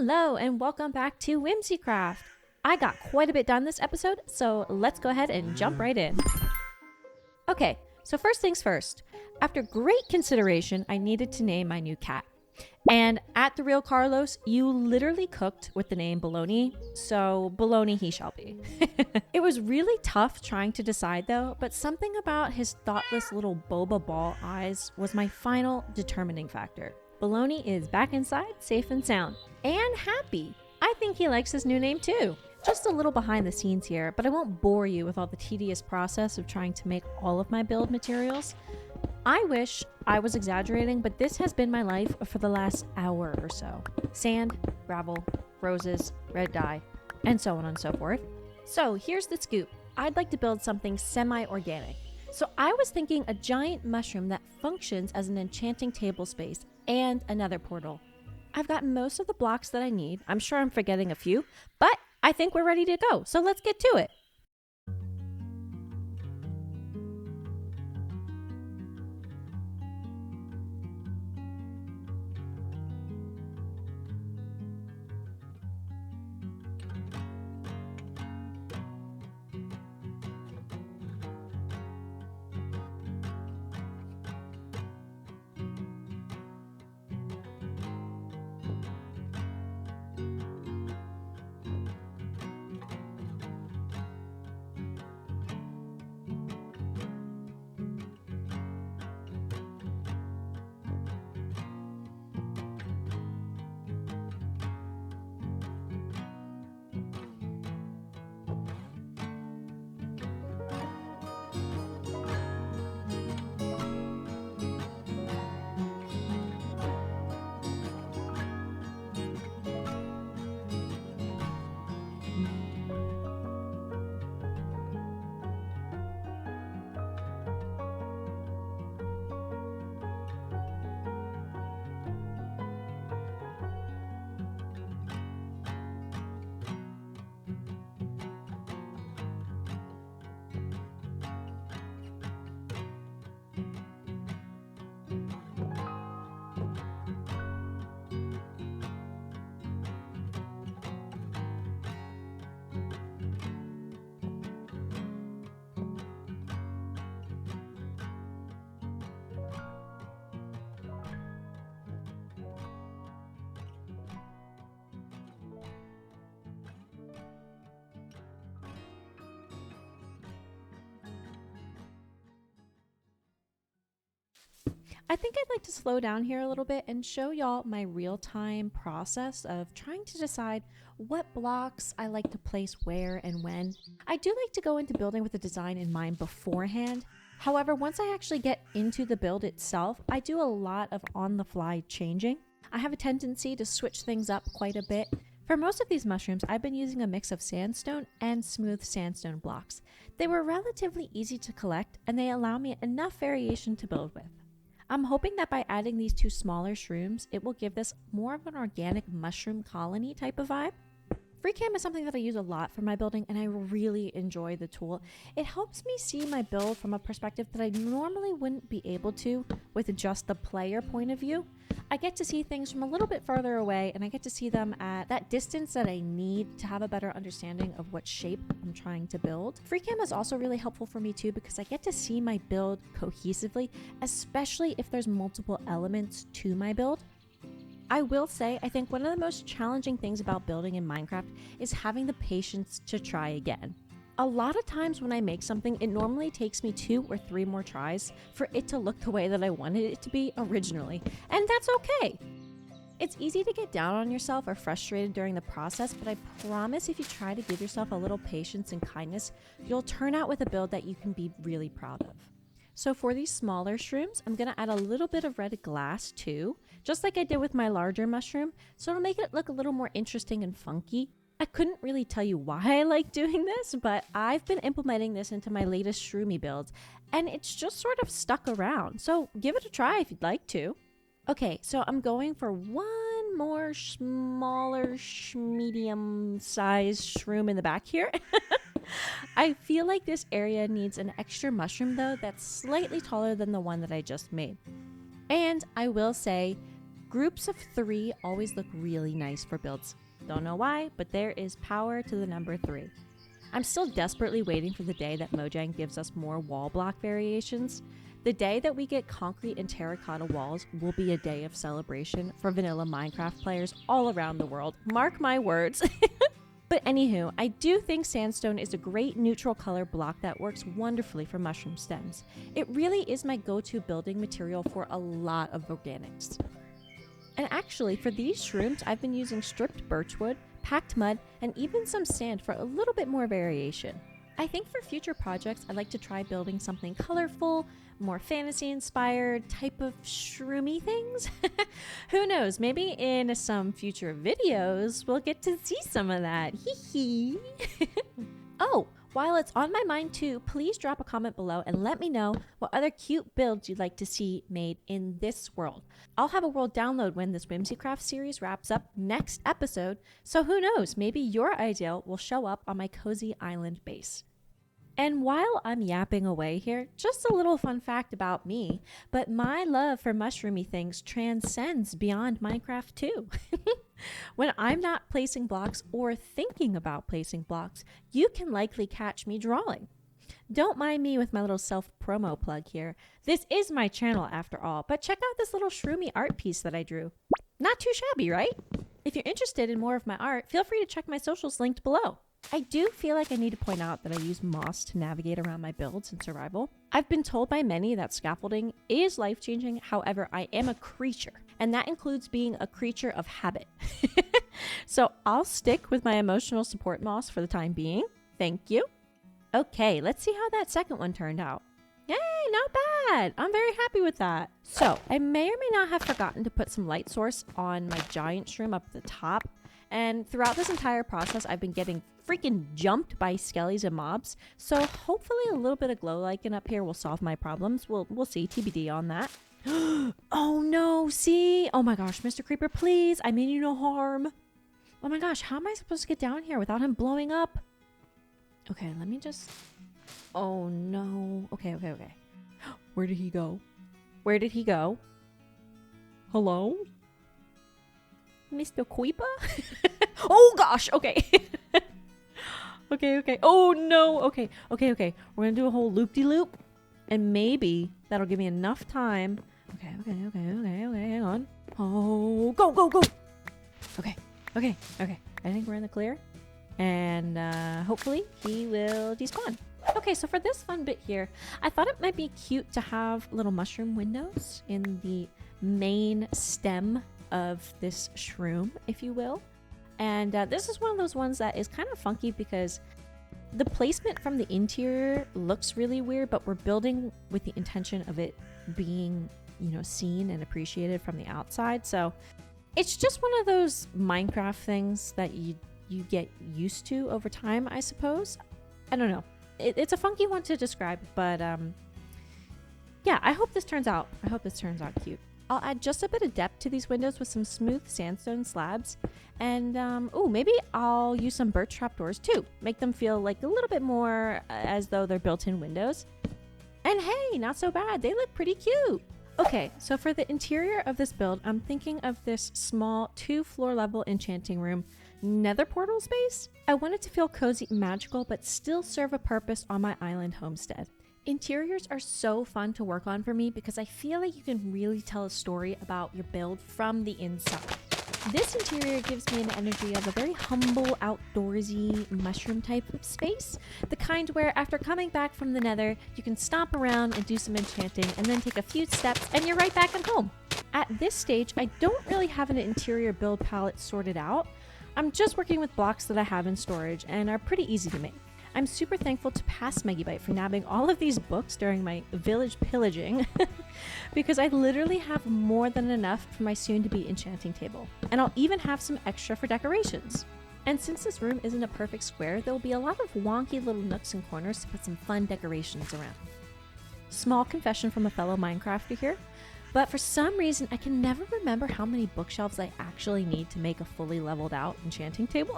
Hello and welcome back to Whimsiicraft. I got quite a bit done this episode, so let's go ahead and jump right in. Okay, so first things first. After great consideration, I needed to name my new cat. And at The Real Carlos, you literally cooked with the name Baloney, so Baloney he shall be. It was really tough trying to decide though, but something about his thoughtless little boba ball eyes was my final determining factor. Baloney is back inside, safe and sound, and happy. I think he likes his new name too. Just a little behind the scenes here, but I won't bore you with all the tedious process of trying to make all of my build materials. I wish I was exaggerating, but this has been my life for the last hour or so. Sand, gravel, roses, red dye, and so on and so forth. So here's the scoop. I'd like to build something semi-organic. So I was thinking a giant mushroom that functions as an enchanting table space and another portal. I've gotten most of the blocks that I need. I'm sure I'm forgetting a few, but I think we're ready to go. So let's get to it. I think I'd like to slow down here a little bit and show y'all my real-time process of trying to decide what blocks I like to place where and when. I do like to go into building with the design in mind beforehand. However, once I actually get into the build itself, I do a lot of on-the-fly changing. I have a tendency to switch things up quite a bit. For most of these mushrooms, I've been using a mix of sandstone and smooth sandstone blocks. They were relatively easy to collect and they allow me enough variation to build with. I'm hoping that by adding these two smaller shrooms, it will give this more of an organic mushroom colony type of vibe. FreeCam is something that I use a lot for my building and I really enjoy the tool. It helps me see my build from a perspective that I normally wouldn't be able to with just the player point of view. I get to see things from a little bit further away and I get to see them at that distance that I need to have a better understanding of what shape I'm trying to build. FreeCam is also really helpful for me too because I get to see my build cohesively, especially if there's multiple elements to my build. I will say, I think one of the most challenging things about building in Minecraft is having the patience to try again. A lot of times when I make something, it normally takes me 2 or 3 more tries for it to look the way that I wanted it to be originally, and that's okay. It's easy to get down on yourself or frustrated during the process, but I promise if you try to give yourself a little patience and kindness, you'll turn out with a build that you can be really proud of. So for these smaller shrooms, I'm going to add a little bit of red glass too, just like I did with my larger mushroom, so it'll make it look a little more interesting and funky. I couldn't really tell you why I like doing this, but I've been implementing this into my latest shroomy builds, and it's just sort of stuck around, so give it a try if you'd like to. Okay, so I'm going for one more smaller, medium-sized shroom in the back here. I feel like this area needs an extra mushroom though that's slightly taller than the one that I just made. And I will say, Groups of 3 always look really nice for builds. Don't know why, but there is power to the number 3. I'm still desperately waiting for the day that Mojang gives us more wall block variations. The day that we get concrete and terracotta walls will be a day of celebration for vanilla Minecraft players all around the world. Mark my words. But anywho, I do think sandstone is a great neutral color block that works wonderfully for mushroom stems. It really is my go-to building material for a lot of organics. And actually, for these shrooms, I've been using stripped birchwood, packed mud, and even some sand for a little bit more variation. I think for future projects, I'd like to try building something colorful, more fantasy-inspired type of shroomy things. Who knows, maybe in some future videos, we'll get to see some of that. Hee hee. Oh, while it's on my mind too, please drop a comment below and let me know what other cute builds you'd like to see made in this world. I'll have a world download when this Whimsiicraft series wraps up next episode, so who knows, maybe your idea will show up on my cozy island base. And while I'm yapping away here, just a little fun fact about me, but my love for mushroomy things transcends beyond Minecraft too. When I'm not placing blocks or thinking about placing blocks, you can likely catch me drawing. Don't mind me with my little self-promo plug here. This is my channel after all, but check out this little shroomy art piece that I drew. Not too shabby, right? If you're interested in more of my art, feel free to check my socials linked below. I do feel like I need to point out that I use moss to navigate around my builds in survival. I've been told by many that scaffolding is life-changing, however, I am a creature, and that includes being a creature of habit. So I'll stick with my emotional support moss for the time being. Thank you. Okay, let's see how that second one turned out. Yay, not bad. I'm very happy with that. So I may or may not have forgotten to put some light source on my giant shroom up at the top. And throughout this entire process, I've been getting freaking jumped by skellies and mobs. So hopefully a little bit of glow lichen up here will solve my problems. We'll see, TBD on that. Oh no, see? Oh my gosh, Mr. Creeper, please. I mean you no harm. Oh my gosh, how am I supposed to get down here without him blowing up? Okay, let me just... Oh no. Okay. Where did he go? Where did he go? Hello? Mr. Creeper? Oh gosh, okay. Okay. Oh no, okay. We're gonna do a whole loop-de-loop, and maybe that'll give me enough time. Okay, hang on. Oh, go. Okay. I think we're in the clear, and hopefully he will despawn. Okay, so for this fun bit here, I thought it might be cute to have little mushroom windows in the main stem of this shroom, if you will. And this is one of those ones that is kind of funky because the placement from the interior looks really weird, but we're building with the intention of it being, seen and appreciated from the outside. So it's just one of those Minecraft things that you get used to over time, I suppose. I don't know. It's a funky one to describe, but yeah, I hope this turns out cute. I'll add just a bit of depth to these windows with some smooth sandstone slabs. And, maybe I'll use some birch trapdoors too. Make them feel like a little bit more as though they're built-in windows. And hey, not so bad. They look pretty cute. Okay, so for the interior of this build, I'm thinking of this small 2-floor level enchanting room nether portal space. I want it to feel cozy and magical, but still serve a purpose on my island homestead. Interiors are so fun to work on for me because I feel like you can really tell a story about your build from the inside. This interior gives me an energy of a very humble, outdoorsy, mushroom type of space. The kind where after coming back from the nether, you can stomp around and do some enchanting and then take a few steps and you're right back at home. At this stage, I don't really have an interior build palette sorted out. I'm just working with blocks that I have in storage and are pretty easy to make. I'm super thankful to past Megabyte for nabbing all of these books during my village pillaging because I literally have more than enough for my soon-to-be enchanting table. And I'll even have some extra for decorations. And since this room isn't a perfect square, there will be a lot of wonky little nooks and corners to put some fun decorations around. Small confession from a fellow Minecrafter here, but for some reason I can never remember how many bookshelves I actually need to make a fully leveled out enchanting table.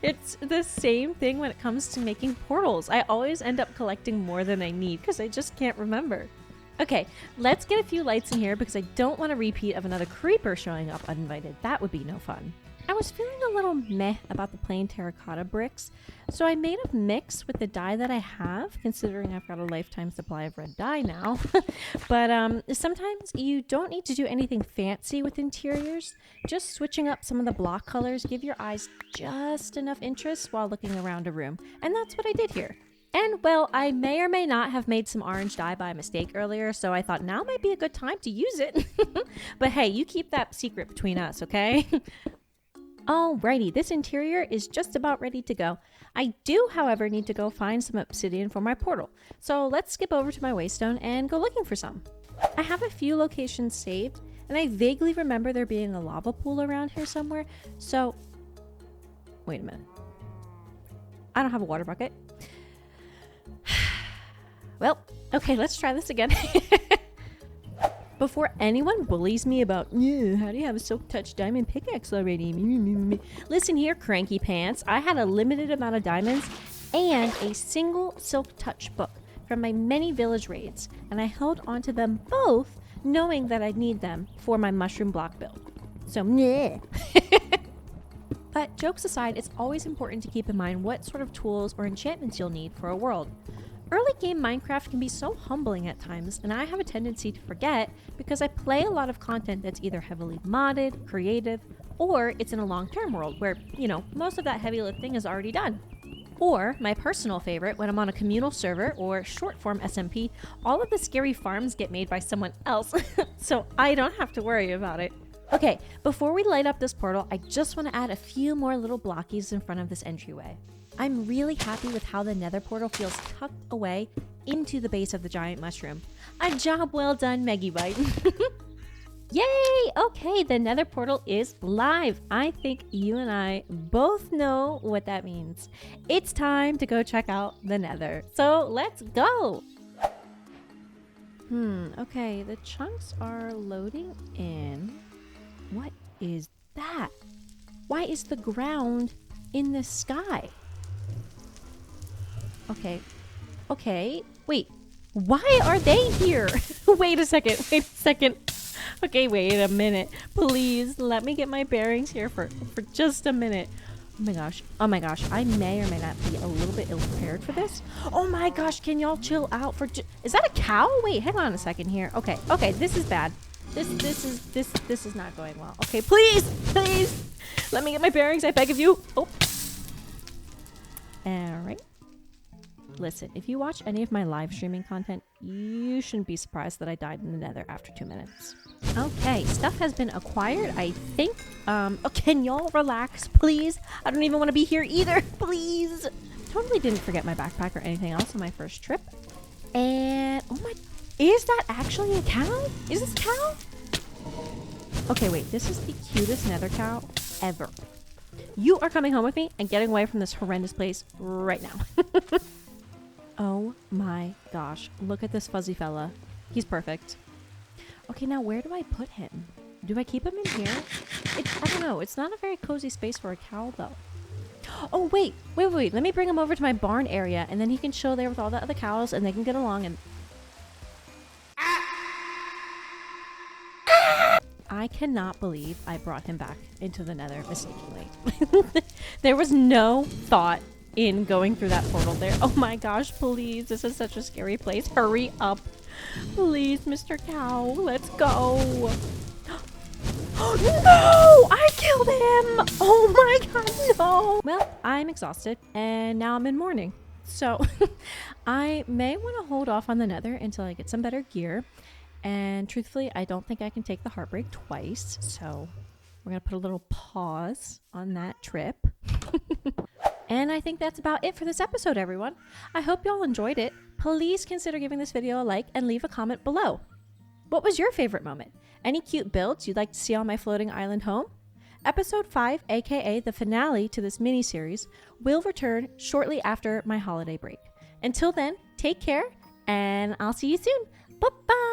It's the same thing when it comes to making portals. I always end up collecting more than I need because I just can't remember. Okay, let's get a few lights in here because I don't want a repeat of another creeper showing up uninvited. That would be no fun. I was feeling a little meh about the plain terracotta bricks, so I made a mix with the dye that I have, considering I've got a lifetime supply of red dye now. But sometimes you don't need to do anything fancy with interiors. Just switching up some of the block colors give your eyes just enough interest while looking around a room, and that's what I did here. And, well, I may or may not have made some orange dye by mistake earlier, so I thought now might be a good time to use it. But hey, you keep that secret between us, okay? Alrighty, this interior is just about ready to go. I do, however, need to go find some obsidian for my portal. So let's skip over to my waystone and go looking for some. I have a few locations saved, and I vaguely remember there being a lava pool around here somewhere. So, wait a minute. I don't have a water bucket. Well, okay, let's try this again. Before anyone bullies me about, how do you have a silk touch diamond pickaxe already? Listen here, cranky pants. I had a limited amount of diamonds and a single silk touch book from my many village raids, and I held onto them both, knowing that I'd need them for my mushroom block build. So, But jokes aside, it's always important to keep in mind what sort of tools or enchantments you'll need for a world. Early game Minecraft can be so humbling at times, and I have a tendency to forget because I play a lot of content that's either heavily modded, creative, or it's in a long-term world where, most of that heavy lifting is already done. Or, my personal favorite, when I'm on a communal server or short-form SMP, all of the scary farms get made by someone else, so I don't have to worry about it. Okay, before we light up this portal, I just want to add a few more little blockies in front of this entryway. I'm really happy with how the nether portal feels tucked away into the base of the giant mushroom. A job well done, Megibite. Yay! Okay, the nether portal is live. I think you and I both know what that means. It's time to go check out the nether. So let's go! Okay, the chunks are loading in. What is that? Why is the ground in the sky? Okay, wait, why are they here? Wait a second. Okay, wait a minute. Please, let me get my bearings here for just a minute. Oh my gosh, I may or may not be a little bit ill-prepared for this. Oh my gosh, can y'all chill out for is that a cow? Wait, hang on a second here. Okay, this is bad. This is not going well. Okay, please, let me get my bearings, I beg of you. Oh. Alright. Listen, if you watch any of my live streaming content, you shouldn't be surprised that I died in the nether after 2 minutes. Okay, stuff has been acquired, I think. Can y'all relax, please? I don't even want to be here either, please. Totally didn't forget my backpack or anything else on my first trip. And, oh my, is that actually a cow? Is this a cow? Okay, wait, this is the cutest nether cow ever. You are coming home with me and getting away from this horrendous place right now. Oh my gosh, look at this fuzzy fella. He's perfect. Okay, now where do I put him? Do I keep him in here? I don't know. It's not a very cozy space for a cow, though. Oh, wait. Let me bring him over to my barn area, and then he can chill there with all the other cows, and they can get along, and... I cannot believe I brought him back into the nether mistakenly. There was no thought in going through that portal there. Oh my gosh, please. This is such a scary place. Hurry up. Please, Mr. Cow. Let's go. No! I killed him! Oh my god, no! Well, I'm exhausted, and now I'm in mourning. So, I may want to hold off on the nether until I get some better gear. And truthfully, I don't think I can take the heartbreak twice. So, we're going to put a little pause on that trip. And I think that's about it for this episode, everyone. I hope y'all enjoyed it. Please consider giving this video a like and leave a comment below. What was your favorite moment? Any cute builds you'd like to see on my floating island home? Episode 5, aka the finale to this mini-series, will return shortly after my holiday break. Until then, take care, and I'll see you soon. Bye-bye!